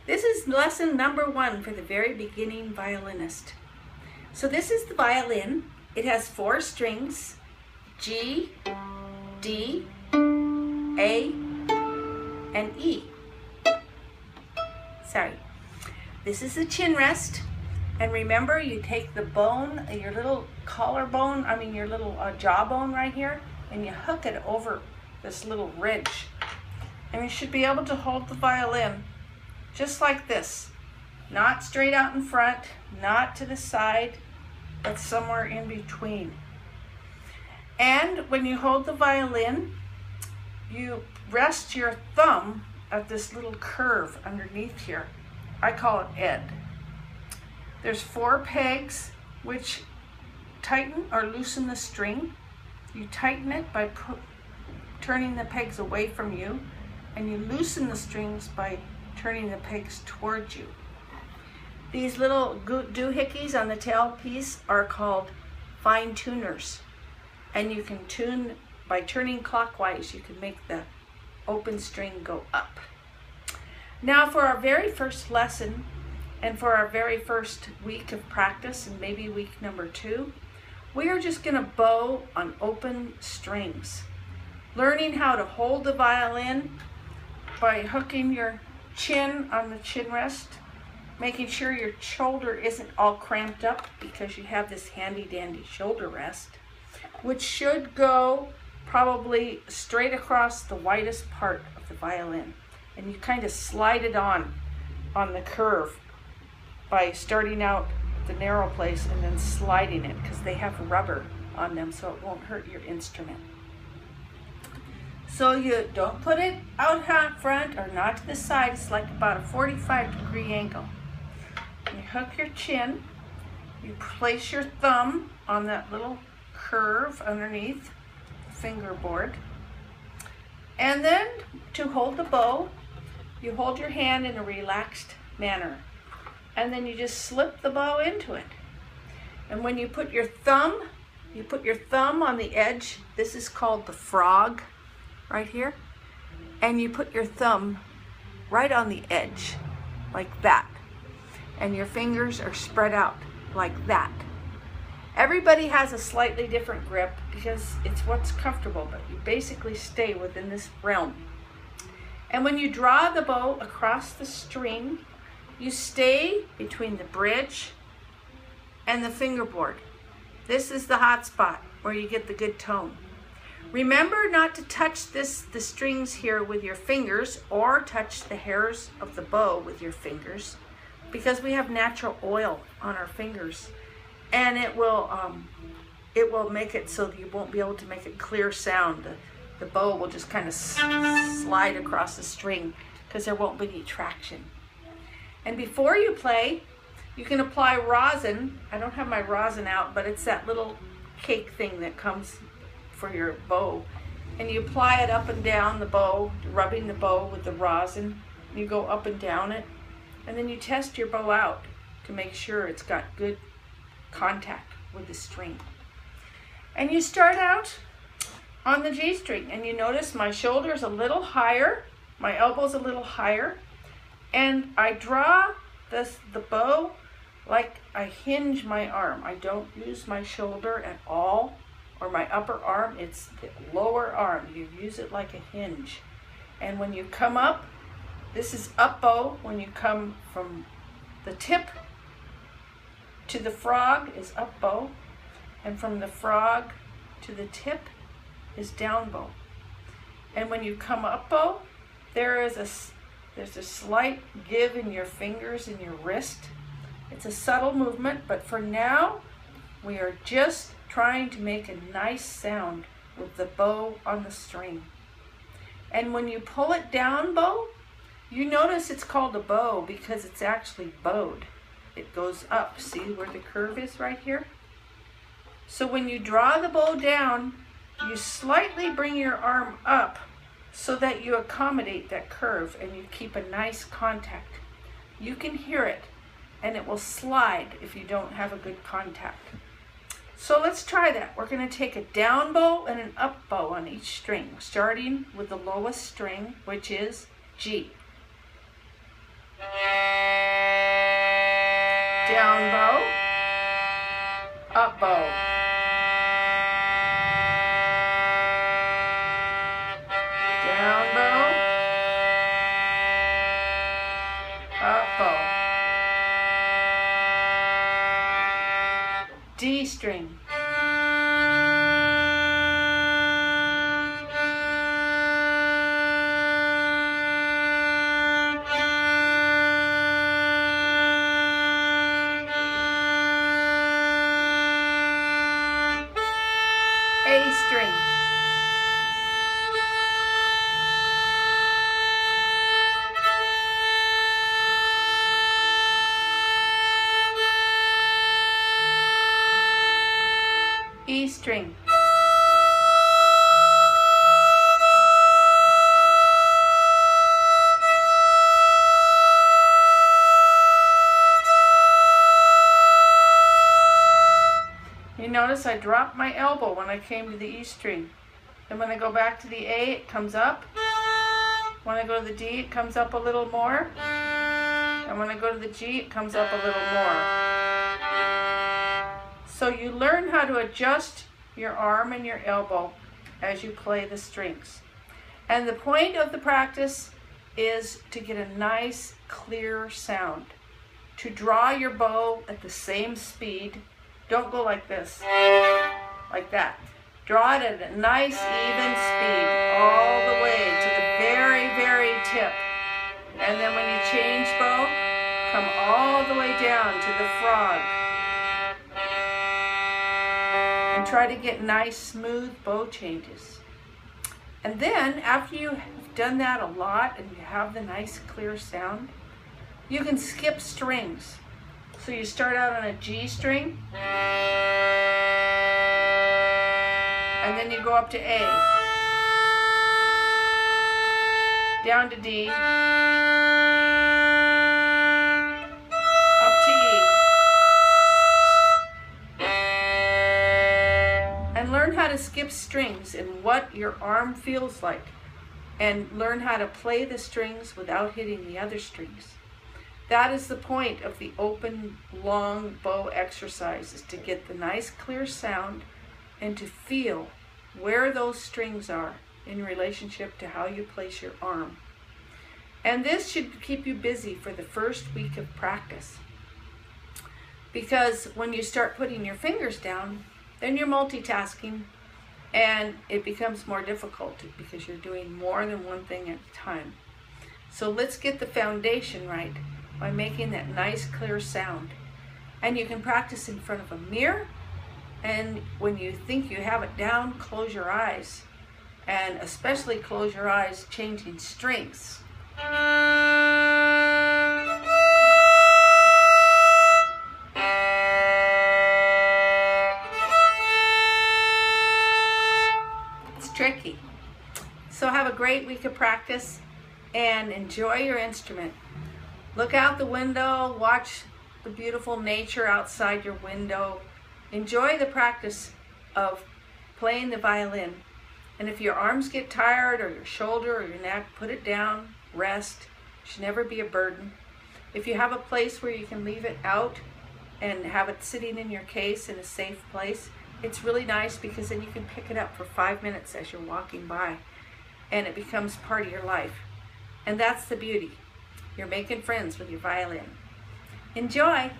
This is lesson number 1 for the very beginning violinist. So this is the violin. It has 4 strings, G, D, A, and E. Sorry. This is the chin rest. And remember, you take the bone, your little collarbone, your little jawbone right here, and you hook it over this little ridge. And you should be able to hold the violin just like this. Not straight out in front, not to the side, but somewhere in between. And when you hold the violin, you rest your thumb at this little curve underneath here. I call it Ed. There's 4 pegs which tighten or loosen the string. You tighten it by turning the pegs away from you, and you loosen the strings by turning the pegs towards you. These little doohickeys on the tailpiece are called fine tuners, and you can tune by turning clockwise. You can make the open string go up. Now for our very first lesson, and for our very first week of practice, and maybe week number 2, we are just going to bow on open strings. Learning how to hold the violin by hooking your chin on the chin rest, making sure your shoulder isn't all cramped up because you have this handy dandy shoulder rest, which should go probably straight across the widest part of the violin. And you kind of slide it on the curve by starting out the narrow place and then sliding it, because they have rubber on them so it won't hurt your instrument. So you don't put it out front or not to the side. It's like about a 45-degree angle. You hook your chin, you place your thumb on that little curve underneath the fingerboard, and then to hold the bow, you hold your hand in a relaxed manner. And then you just slip the bow into it. And when you put your thumb on the edge. This is called the frog right here. And you put your thumb right on the edge, like that. And your fingers are spread out like that. Everybody has a slightly different grip because it's what's comfortable, but you basically stay within this realm. And when you draw the bow across the string, you stay between the bridge and the fingerboard. This is the hot spot where you get the good tone. Remember not to touch the strings here with your fingers or touch the hairs of the bow with your fingers, because we have natural oil on our fingers, and it will make it so that you won't be able to make a clear sound. The bow will just kind of slide across the string because there won't be any traction. And before you play, you can apply rosin. I don't have my rosin out, but it's that little cake thing that comes for your bow. And you apply it up and down the bow, rubbing the bow with the rosin. You go up and down it, and then you test your bow out to make sure it's got good contact with the string. And you start out on the G string, and you notice my shoulder's a little higher, my elbow's a little higher, and I draw the bow like I hinge my arm. I don't use my shoulder at all, or my upper arm. It's the lower arm. You use it like a hinge. And when you come up, this is up bow. When you come from the tip to the frog is up bow, and from the frog to the tip is down bow. And when you come up bow, there's a slight give in your fingers and your wrist. It's a subtle movement, but for now, we are just trying to make a nice sound with the bow on the string. And when you pull it down bow, you notice it's called a bow because it's actually bowed. It goes up. See where the curve is right here? So when you draw the bow down, you slightly bring your arm up so that you accommodate that curve and you keep a nice contact. You can hear it, and it will slide if you don't have a good contact. So let's try that. We're going to take a down bow and an up bow on each string, starting with the lowest string, which is G. down bow, up bow. Down bow, up bow. D string. A string. E string. You notice I dropped my elbow when I came to the E string. And when I go back to the A, it comes up. When I go to the D, it comes up a little more. And when I go to the G, it comes up a little more. So you learn how to adjust your arm and your elbow as you play the strings. And the point of the practice is to get a nice, clear sound. To draw your bow at the same speed. Don't go like this, like that. Draw it at a nice, even speed all the way to the very, very tip. And then when you change bow, come all the way down to the frog. And try to get nice, smooth bow changes. And then, after you have done that a lot and you have the nice, clear sound, you can skip strings. So you start out on a G string, and then you go up to A, down to D, up to E, and learn how to skip strings and what your arm feels like, and learn how to play the strings without hitting the other strings. That is the point of the open, long bow exercise, is to get the nice, clear sound and to feel where those strings are in relationship to how you place your arm. And this should keep you busy for the first week of practice. Because when you start putting your fingers down, then you're multitasking and it becomes more difficult because you're doing more than one thing at a time. So let's get the foundation right by making that nice, clear sound. And you can practice in front of a mirror, and when you think you have it down, close your eyes. And especially close your eyes changing strings. It's tricky. So have a great week of practice and enjoy your instrument. Look out the window, watch the beautiful nature outside your window. Enjoy the practice of playing the violin. And if your arms get tired or your shoulder or your neck, put it down, rest. It should never be a burden. If you have a place where you can leave it out and have it sitting in your case in a safe place, it's really nice because then you can pick it up for 5 minutes as you're walking by and it becomes part of your life. And that's the beauty. You're making friends with your violin. Enjoy!